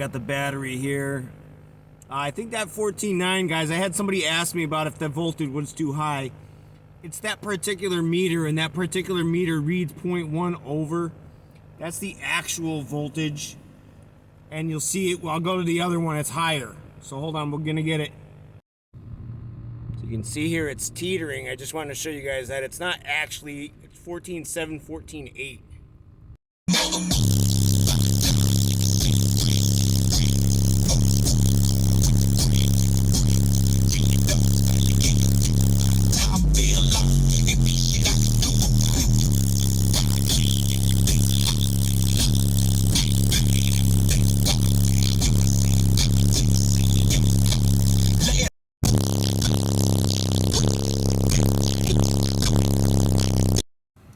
got the battery here. I think that 14.9, guys, I had somebody ask me about if the voltage was too high. It's that particular meter, and that particular meter reads 0.1 over. That's the actual voltage. And you'll see it, well, I'll go to the other one, it's higher. So hold on, we're gonna get it. So you can see here it's teetering. I just wanted to show you guys that it's not actually, it's 14.7, 14.8.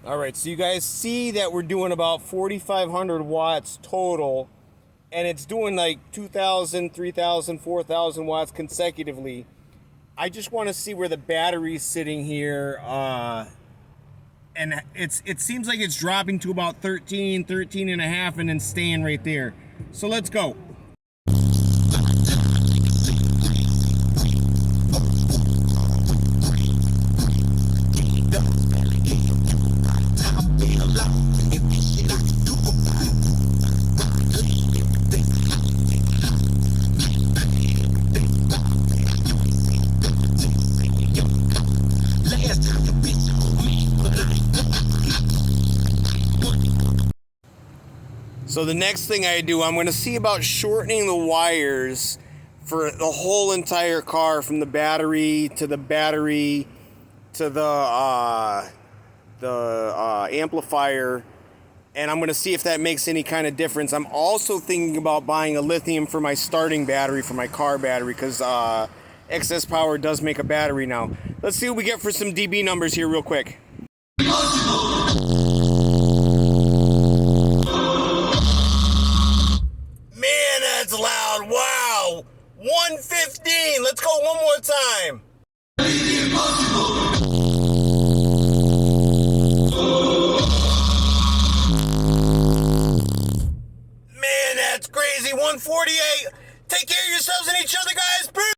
Alright, so you guys see that we're doing about 4,500 watts total, and it's doing like 2,000, 3,000, 4,000 watts consecutively. I just want to see where the battery's sitting here, and it seems like it's dropping to about 13, 13 and a half, and then staying right there. So let's go. So the next thing I do, I'm going to see about shortening the wires for the whole entire car, from the battery to the amplifier, and I'm going to see if that makes any kind of difference. I'm also thinking about buying a lithium for my starting battery, for my car battery, because XS Power does make a battery now. Let's see what we get for some dB numbers here real quick. That's loud. Wow. 115. Let's go one more time. Man, that's crazy. 148. Take care of yourselves and each other, guys. Peace.